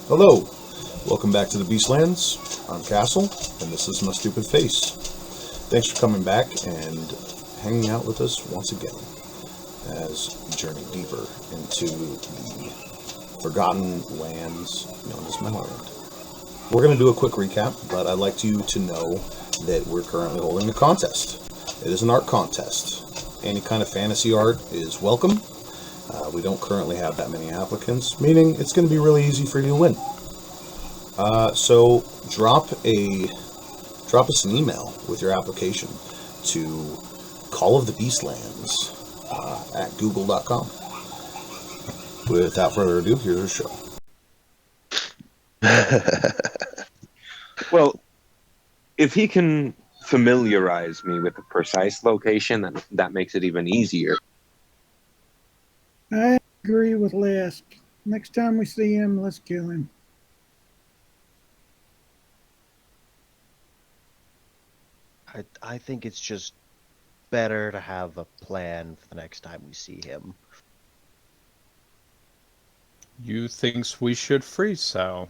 Hello, welcome back to the Beastlands. I'm Castle, and this is my stupid face. Thanks for coming back and hanging out with us once again as we journey deeper into the forgotten lands known as Melloland. We're going to do a quick recap, but I'd like you to know that we're currently holding a contest. It is an art contest. Any kind of fantasy art is welcome. We don't currently have that many applicants, meaning it's going to be really easy for you to win. So drop us an email with your application to Call of the Beastlands at google.com. Without further ado, here's our show. Well, if he can familiarize me with the precise location, then that makes it even easier. I agree with Last. Next time we see him, let's kill him. I think it's just better to have a plan for the next time we see him. You thinks we should freeze Sal?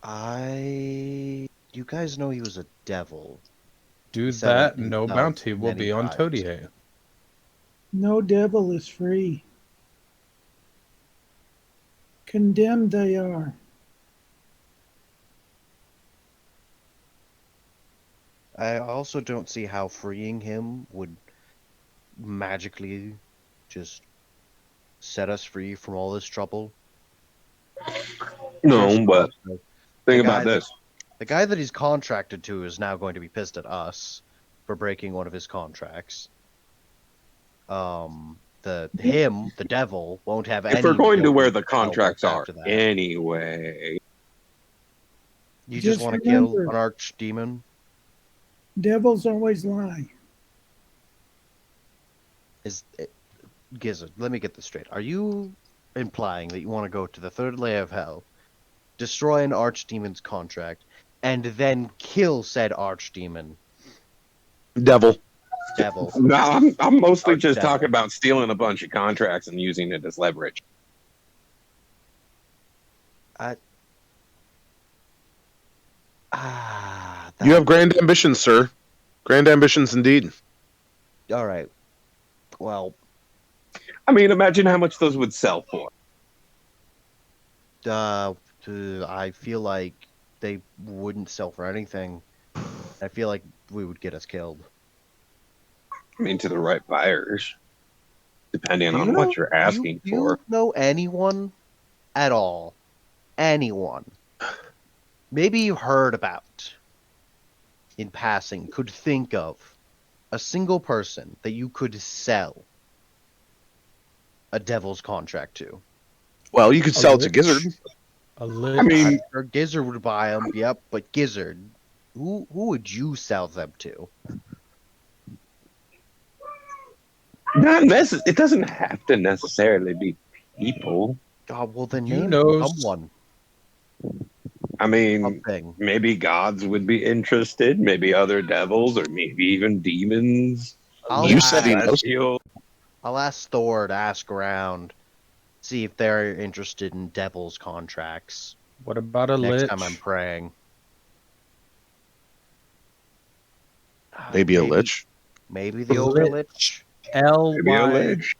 You guys know he was a devil. Do Said that, it no bounty will many be on times. Todier. No devil is free. Condemned they are. I also don't see how freeing him would magically just set us free from all this trouble. No, but think guy about this. The guy that he's contracted to is now going to be pissed at us for breaking one of his contracts. The devil, won't have any. If we're going to where the help contracts are after that. anyway. You just want to kill an archdemon? Devils always lie. Gizzard, let me get this straight. Are you implying that you want to go to the third layer of hell, destroy an archdemon's contract, and then kill said archdemon? Devil. No, I'm mostly just talking about stealing a bunch of contracts and using it as leverage. You have grand ambitions, sir. Grand ambitions indeed. All right. Well, I mean, imagine how much those would sell for. I feel like they wouldn't sell for anything. I feel like we would get us killed. I mean, to the right buyers, depending on what you're asking for. Do you know anyone at all? Anyone? Maybe you heard about, in passing, could think of a single person that you could sell a devil's contract to. Well, you could sell it to Gizzard. A lich. I mean, or Gizzard would buy them. Yep, but Gizzard, who would you sell them to? It doesn't have to necessarily be people. God, well then You name know someone. I mean, Something. maybe gods would be interested, maybe other devils, or maybe even demons. You said he knows. I'll ask Thor to ask around, see if they're interested in devil's contracts. What about a Next lich? time I'm praying. Maybe a lich. Maybe the ogre lich. Maybe a L-Y. lich.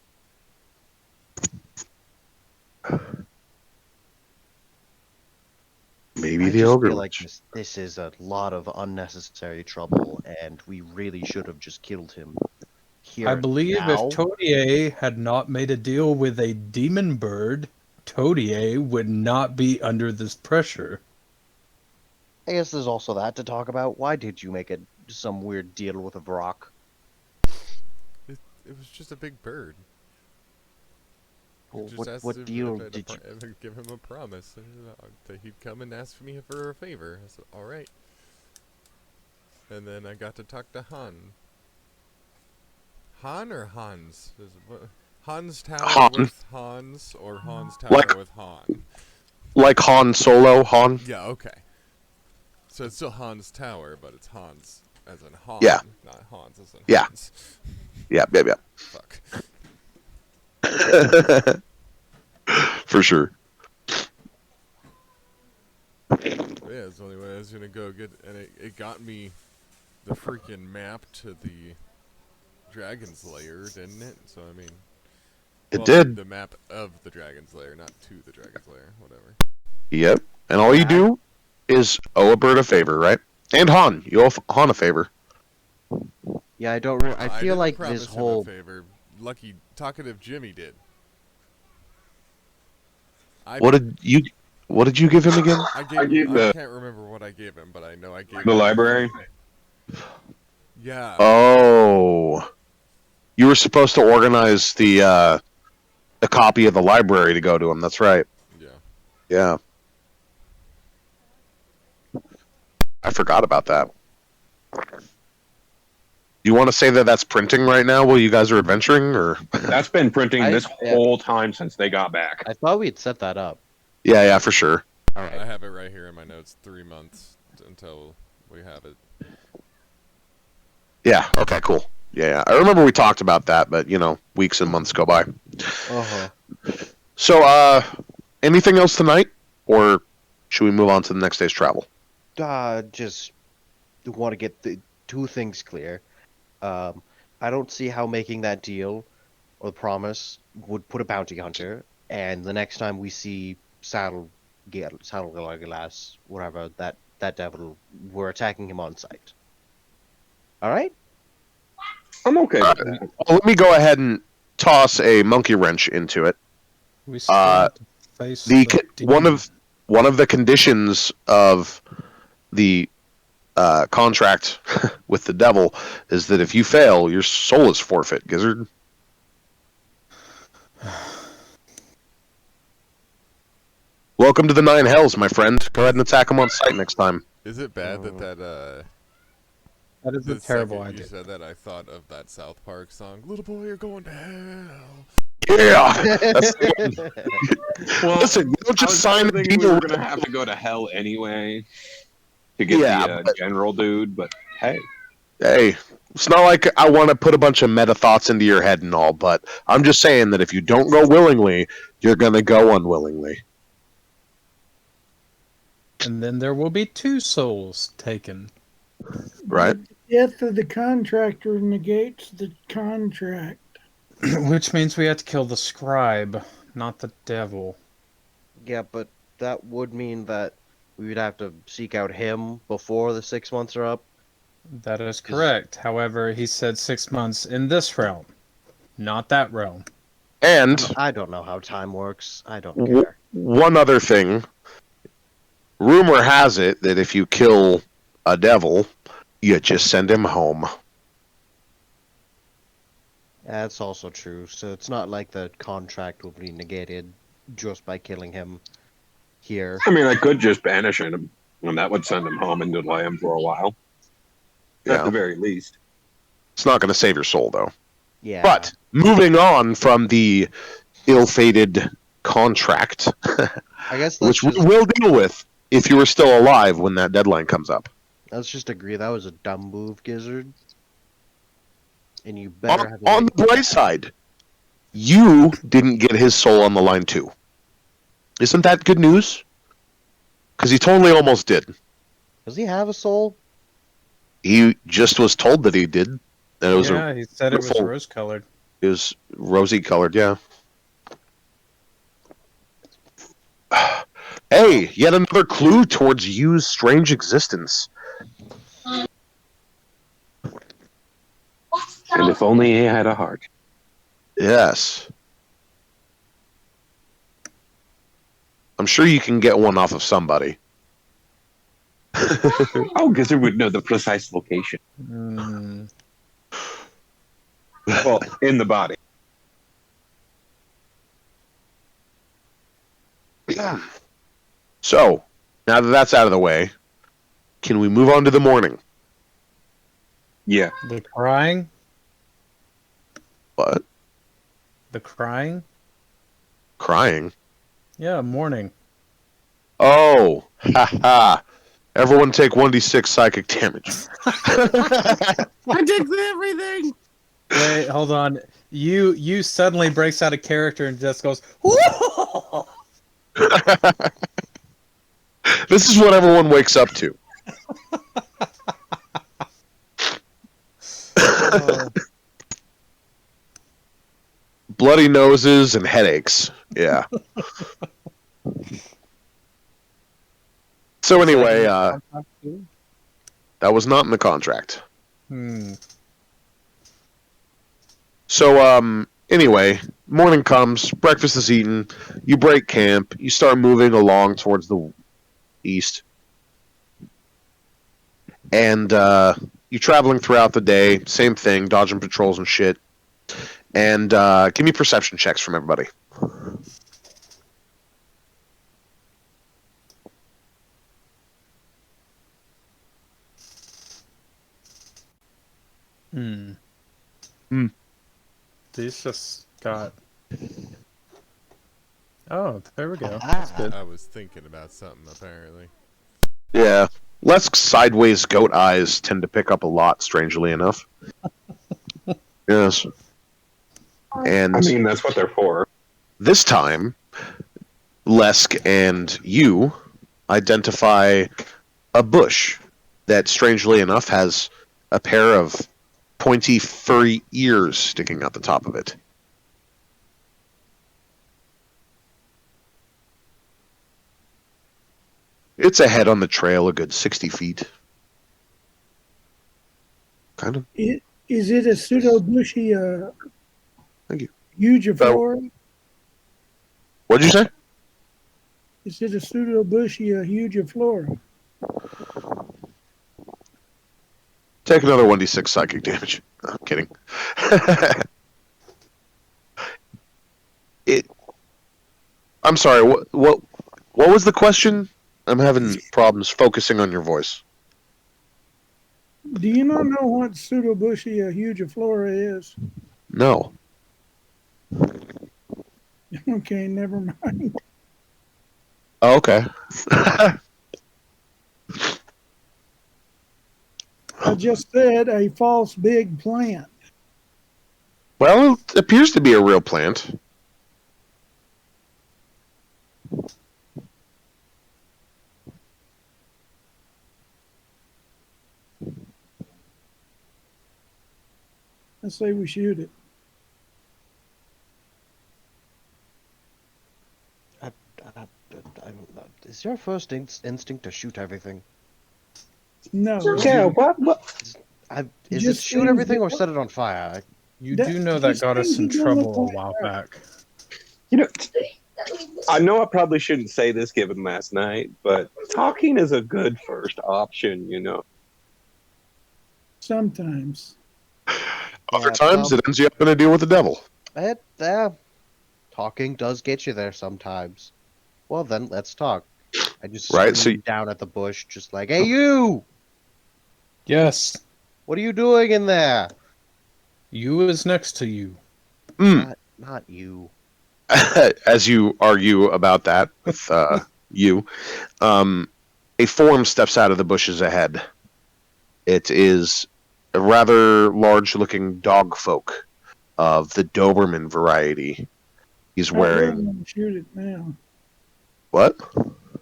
Maybe I the just ogre feel like lich. this is a lot of unnecessary trouble, and we really should have just killed him. Here I believe now. if Todier had not made a deal with a demon bird, Todier would not be under this pressure. I guess there's also that to talk about. Why did you make some weird deal with a rock? It was just a big bird. Well, Just asked what him deal if did you... I'd give him a promise that he'd come and ask me for a favor. I said, all right. And then I got to talk to Han. Han or Hans? Hans Tower Han. with Hans or Hans Tower with Han? Like Han Solo, Han. Yeah, okay. So it's still Hans Tower, but it's Hans as in Han, Yeah. not Hans as in Yeah. Hans. Yep. Fuck. For sure. Yeah, it's the only way I was gonna go get, and it got me the freaking map to the Dragon's Lair, didn't it? So I mean, It did. the map of the Dragon's Lair, not to the Dragon's Lair. Whatever. Yep. And all you do is owe a bird a favor, right? And Han, you owe Han a favor. Yeah, I don't. I feel didn't like promise this him whole. a favor. Lucky talkative Jimmy did. What did you give him again? I gave can't remember what I gave him, but I know I gave The him library? Yeah. Oh, you were supposed to organize the copy of the library to go to him. That's right. Yeah. Yeah. I forgot about that. You want to say that that's printing right now while you guys are adventuring, or? That's been printing this yeah. whole time since they got back. I thought we had set that up. Yeah, for sure. All right. I have it right here in my notes. 3 months until we have it. Yeah. Okay. Cool. Yeah. I remember we talked about that, but weeks and months go by. So, anything else tonight, or should we move on to the next day's travel? Just want to get the two things clear. I don't see how making that deal or the promise would put a bounty hunter, and the next time we see Saddle Glass, whatever that devil, we're attacking him on sight. All right. I'm okay with that. Well, let me go ahead and toss a monkey wrench into it. We still have to face One of the conditions of the contract with the devil is that if you fail, your soul is forfeit, Gizzard. Welcome to the Nine Hells, my friend. Go ahead and attack him on sight next time. Is it bad that That is a the terrible second idea. you said that, I thought of that South Park song, "Little Boy, You're Going to Hell." Yeah. That's Well, Listen, you don't just sign a thinking we deal. were gonna have to go to hell anyway to get the general dude, but hey. Hey, it's not like I want to put a bunch of meta thoughts into your head and all, but I'm just saying that if you don't go willingly, you're going to go unwillingly. And then there will be 2 souls taken. Right? Death of the contractor negates the contract. Which means we have to kill the scribe, not the devil. Yeah, but that would mean that we would have to seek out him before the 6 months are up. That is correct. However, he said 6 months in this realm, not that realm. And I don't know how time works. I don't care. one other thing. Rumor has it that if you kill a devil, you just send him home. That's also true. So it's not like the contract will be negated just by killing him here. I mean, I could just banish him, and that would send him home and delay him for a while. At Yeah. the very least. It's not going to save your soul, though. Yeah. But moving on from the ill-fated contract, I guess which let's we will deal with if you were still alive when that deadline comes up. just agree that was a dumb move, Gizzard. And you better have On the bright side, you didn't get his soul on the line too. Isn't that good news? Because he totally almost did. Does he have a soul? He just was told that he did. And it was Yeah, he said it was beautiful- rose-colored. It was rosy colored, yeah. Hey, yet another clue towards Yu's strange existence. And if only he had a heart. Yes. I'm sure you can get one off of somebody. Oh, Gizzard would know the precise location. Mm, Well, in the body. So, now that that's out of the way, can we move on to the morning? Yeah. the crying? What? The crying? Crying? Yeah, morning. Oh, ha. Everyone take 1d6 psychic damage. I did everything! Wait, hold on. You suddenly breaks out of character and just goes, "Whoa!" This is what everyone wakes up to. Bloody noses and headaches. Yeah. So anyway, that was not in the contract. So anyway, morning comes, breakfast is eaten, you break camp, you start moving along towards the east. And you're traveling throughout the day, same thing, dodging patrols and shit. And give me perception checks from everybody. These just got. Oh, there we go. That's good. I was thinking about something, apparently. Yeah. Less sideways goat eyes tend to pick up a lot, strangely enough. Yes. And I mean, that's what they're for. this time, Lesk and you identify a bush that, strangely enough, has a pair of pointy, furry ears sticking out the top of it. It's ahead on the trail a good 60 feet. Kind of. Is it a pseudo-bushy, Thank you. hugiflora? What'd you say? Is it a pseudo-bushy, hugiflora? Take another 1d6 psychic damage. No, I'm kidding. I'm sorry. What was the question? I'm having problems focusing on your voice. Do you not know what pseudo-bushy, hugiflora is? No. Okay, never mind. Oh, okay. I just said a false big plant. Well, it appears to be a real plant. I say we shoot it. Is your first instinct to shoot everything? No. Yeah, what? Is Just it shoot things everything or that- set it on fire? You That- do know that just got us in things that trouble look a while back. You know, I know I probably shouldn't say this given last night, but talking is a good first option, you know. Sometimes. Other Yeah, times, it ends you up in a deal with the devil. Talking does get you there sometimes. Well, then let's talk. I just Right, scream so- down at the bush, just like, "Hey, you! Yes, What are you doing in there?" you is next to you. Not you. As you argue about that with you, a form steps out of the bushes ahead. It is a rather large-looking dog folk of the Doberman variety. He's I really wearing want to shoot it now. what?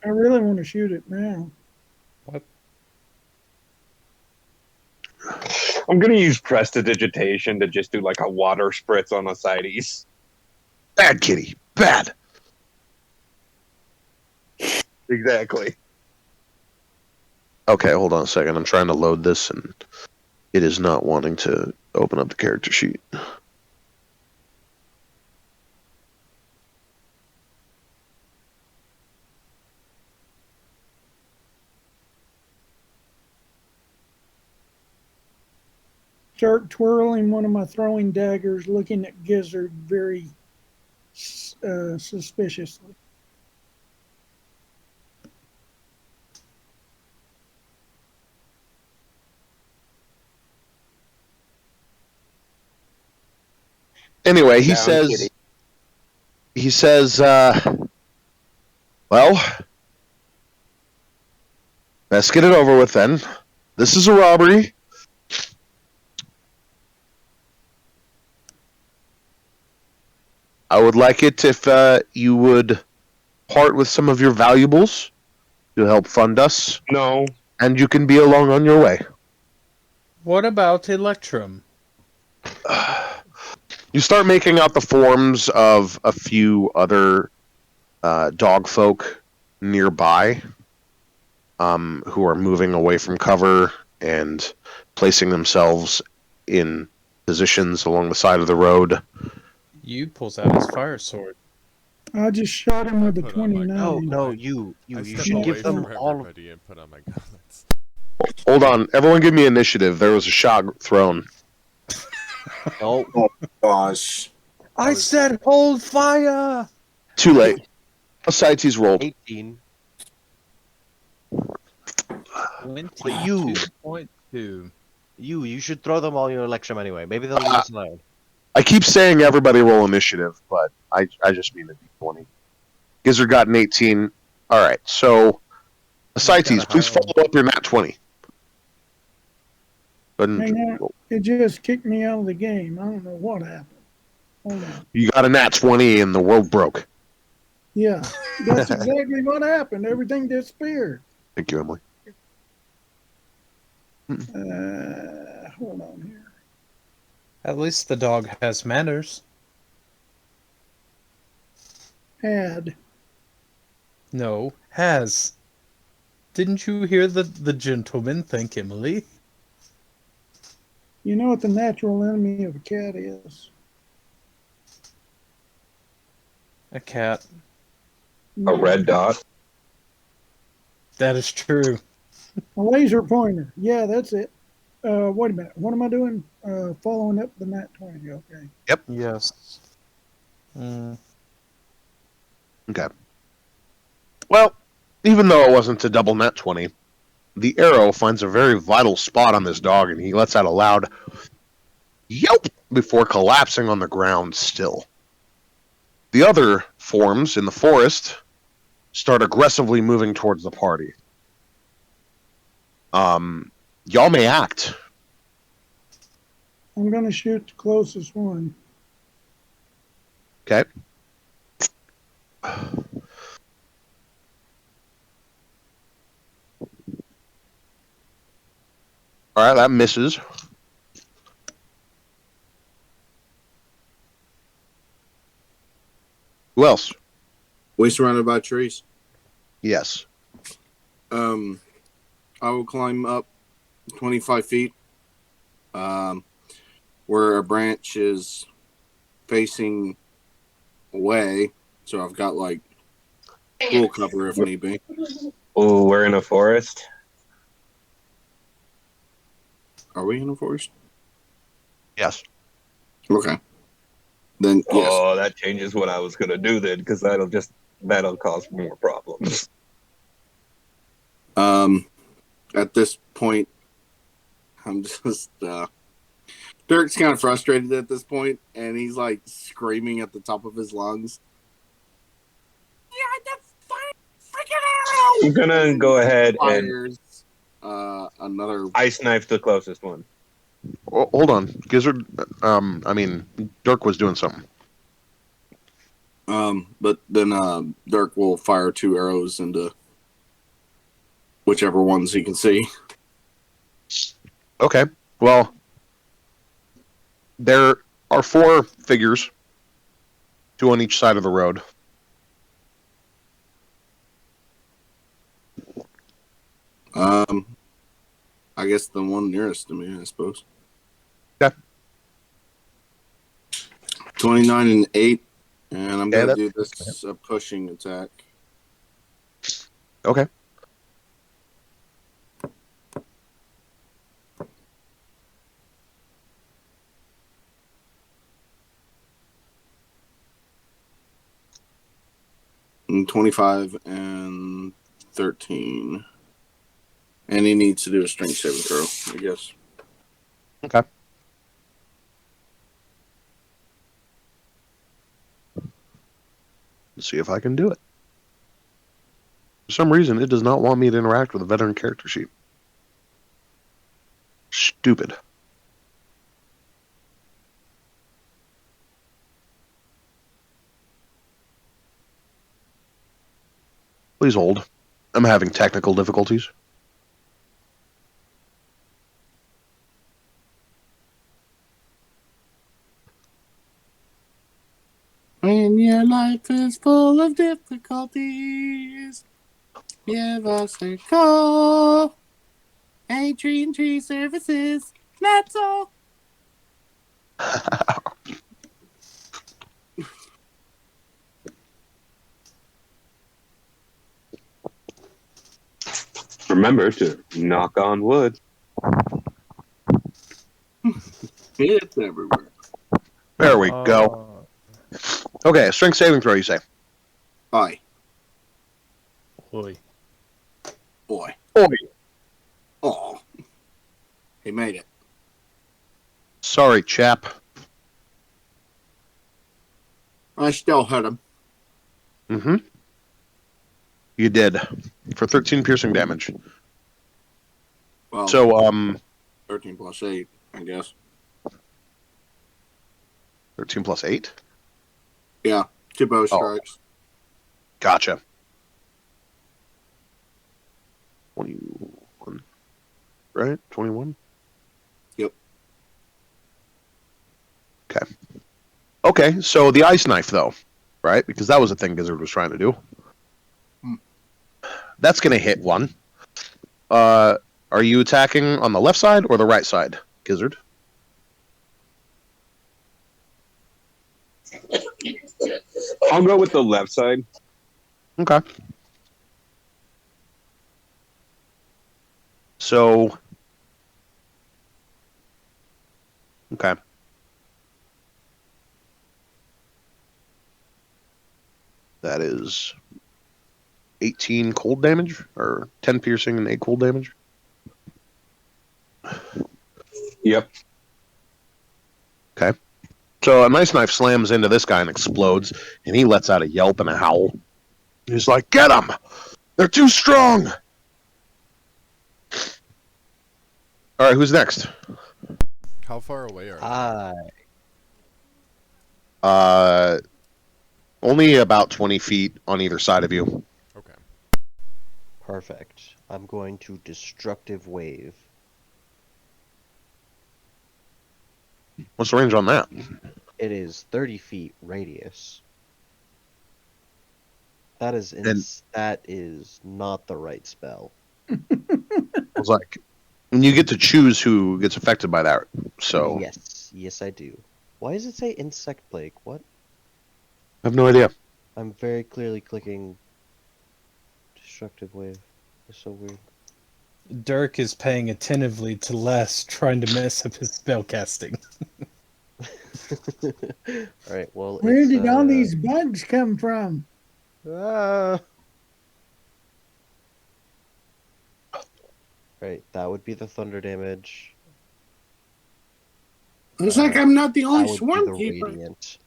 I really want to shoot it now. I'm gonna use prestidigitation to just do like a water spritz on ascites. Bad kitty, bad. Exactly. Okay, hold on a second. I'm trying to load this, and it is not wanting to open up the character sheet. Start twirling one of my throwing daggers, looking at Gizzard very suspiciously. Anyway, he Down says, kitty. well, let's get it over with then. This is a robbery. I would like it if you would part with some of your valuables to help fund us, No. and you can be along on your way. What about Electrum? You start making out the forms of a few other dog folk nearby, who are moving away from cover and placing themselves in positions along the side of the road. You pulls out his fire sword. I just shot him with a put on my 29. No, I you step should away give them from all of everybody and put on my gauntlets. Hold on, everyone give me initiative. There was a shot thrown. no. Gosh. I said hold fire! Too late. Ascites rolled. 18. 22.2. You should throw them all your Electrum anyway. Maybe they'll leave us alone. I keep saying everybody roll initiative, but I just mean a d20. Gizzard got an 18. All right, so Ascites, Got a please high follow up your nat 20. Hang on. It just kicked me out of the game. I don't know what happened. Hold on. You got a nat 20 and the world broke. Yeah, that's exactly what happened. Everything disappeared. Thank you, Emily. Hold on here. At least the dog has manners. Add. No, has. Didn't you hear the gentleman thank Emily? You know what the natural enemy of a cat is? A cat. A red dot. That is true. A laser pointer. Yeah, that's it. Wait a minute. What am I doing? Following up the nat 20. Okay. Yes. Mm. Okay. Well, even though it wasn't a double nat 20, the arrow finds a very vital spot on this dog, and he lets out a loud yelp before collapsing on the ground still. The other forms in the forest start aggressively moving towards the party. Y'all may act. I'm going to shoot the closest one. Okay. All right, that misses. Who else? We surrounded by trees. Yes. I will climb up 25 feet, where a branch is facing away. So I've got like full cover if need be. Oh, we're in a forest. Are we in a forest? Yes. Okay. Then yes. Oh, that changes what I was gonna do then, because that'll cause more problems. At this point, I'm just Dirk's kind of frustrated at this point, and he's like screaming at the top of his lungs. Yeah, that's freaking I'm gonna go ahead and fires. Another. ice knife the closest one. Oh, hold on. Gizzard, Dirk was doing something. But then Dirk will fire 2 arrows into whichever ones he can see. Okay. Well, there are 4 figures, 2 on each side of the road. I guess the one nearest to me, I suppose. Okay. 29 and 8, and I'm Yeah, gonna do this pushing attack. Okay. And 25 and 13. And he needs to do a strength saving throw, I guess. Okay. Let's see if I can do it. For some reason, it does not want me to interact with a veteran character sheet. Stupid. Please hold. I'm having technical difficulties. When your life is full of difficulties, give us a call. Tree Services, that's all. Remember to knock on wood. It's everywhere. There we go. Okay, strength saving throw, you say? Hi, Boy. boy. Oi. Oh, he made it. Sorry, chap. I still hit him. Mm-hmm. You did. For 13 piercing damage. Well, So, 13 plus 8, I guess. 13 plus 8? Yeah, 2 bow strikes. Gotcha. 21. Right? 21? Yep. Okay. Okay, so the ice knife, though, right? Because that was the thing Gizzard was trying to do. That's going to hit one. Are you attacking on the left side or the right side, Gizzard? I'll go with the left side. Okay. So, okay. That is 18 cold damage, or 10 piercing and 8 cold damage. Yep. Okay. So a nice knife slams into this guy and explodes, and he lets out a yelp and a howl. He's like, "Get them! They're too strong!" All right, who's next? How far away are they? Only about 20 feet on either side of you. Okay. Perfect. I'm going to Destructive Wave. What's the range on that? It is 30 feet radius. That is that is not the right spell. It's like, and you get to choose who gets affected by that. So Yes, I do. Why does it say Insect Plague? What? I have no idea. I'm very clearly clicking Destructive Wave. It's so weird. Dirk is paying attentively to Les, trying to mess up his spell casting. Alright, well, Where did all these bugs come from? Right, that would be the thunder damage. Looks like I'm not the only That would be swarm the keeper. radiant.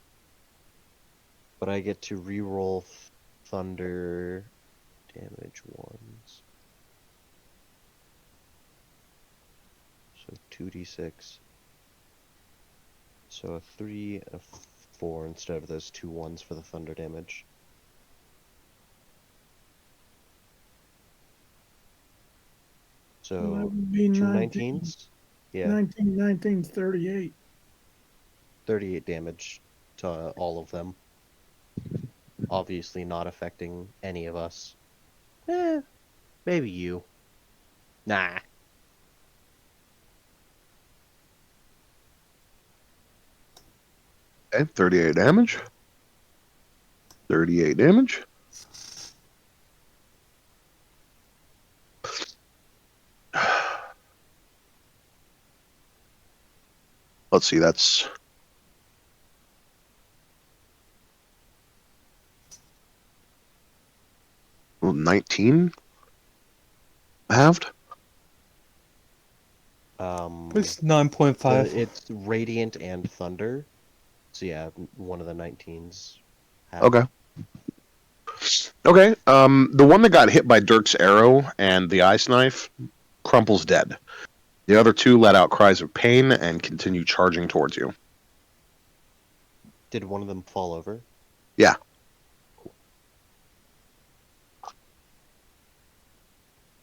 But I get to reroll thunder damage ones. So 2d6. So a 3 and a 4 instead of those 2 1s for the thunder damage. So That would be 2 19. 19s? Yeah, 19's 38. 38 damage to all of them. Obviously not affecting any of us. Maybe you. Nah. Okay, 38 damage. 38 damage. Let's see, that's 19 halved. It's 9.5. It's radiant and thunder. So yeah, one of the 19s. Okay. Okay. The one that got hit by Dirk's arrow and the ice knife crumples dead. The other two let out cries of pain and continue charging towards you. Did one of them fall over? Yeah.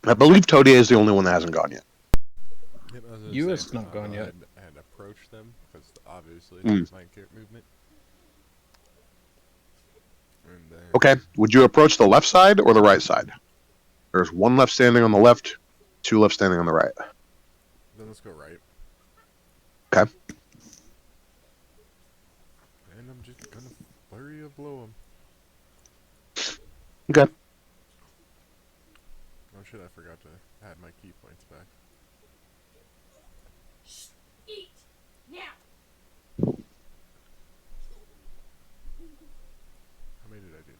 I believe Toadie is the only one that hasn't gone yet. Yep, I was gonna You say, has not gone yet. I had approached them because obviously my movement. And then, Okay. Would you approach the left side or the right side? There's one left standing on the left, two left standing on the right. Then let's go right. Okay. And I'm just gonna flurry of blow him. Okay. Oh shit! I forgot to add my key points back. Eat now. How many did I do?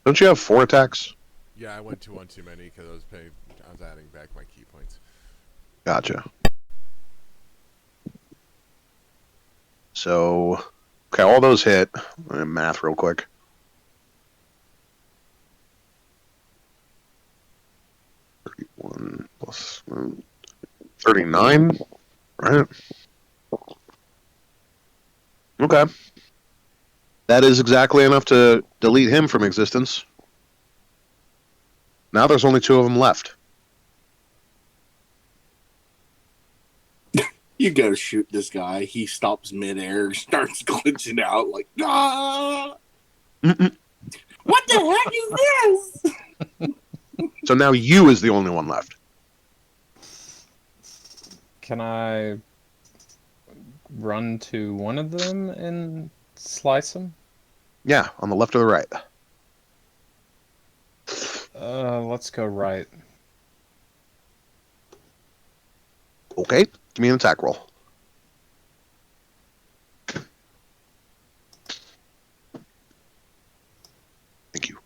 Don't you have 4 attacks? Yeah, I went to one too many because I was adding back my key points. Gotcha. So, okay, all those hit. Math real quick. One plus 39, right? Okay. That is exactly enough to delete him from existence. Now there's only 2 of them left. You gotta shoot this guy. He stops midair, starts glitching out like, ah! Mm-mm. What the heck is this? So now you is the only one left. Can I run to one of them and slice them? Yeah, on the left or the right. Let's go right. Okay, give me an attack roll. Thank you.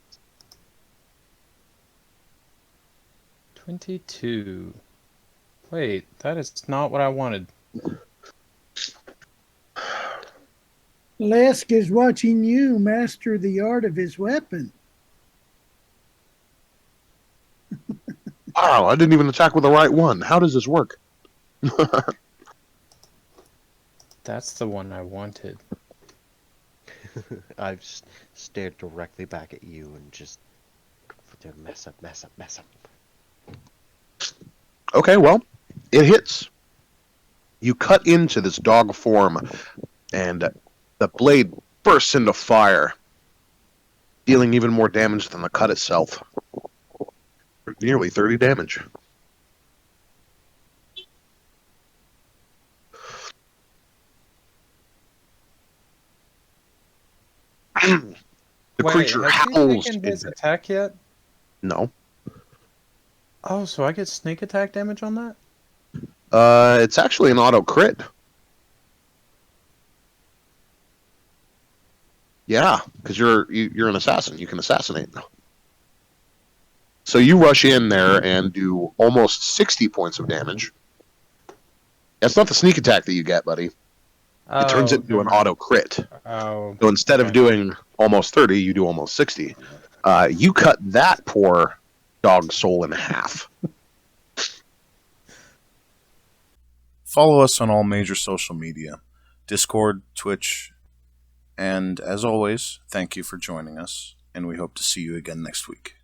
22. Wait, that is not what I wanted. Lesk is watching you master the art of his weapon. Wow, I didn't even attack with the right one. How does this work? That's the one I wanted. I've stared directly back at you and just mess up. Okay, well, it hits. You cut into this dog form, and the blade bursts into fire, dealing even more damage than the cut itself. Nearly 30 damage. The Wait, creature has he howls. taken his attack yet? No. Oh, so I get sneak attack damage on that? It's actually an auto crit. Yeah, because you're an assassin. You can assassinate. So you rush in there and do almost 60 points of damage. That's not the sneak attack that you get, buddy. It turns it into an auto crit. Oh. So instead of okay. doing almost 30, you do almost 60. You cut that poor dog soul in half. Follow us on all major social media, Discord, Twitch, and as always, thank you for joining us, and we hope to see you again next week.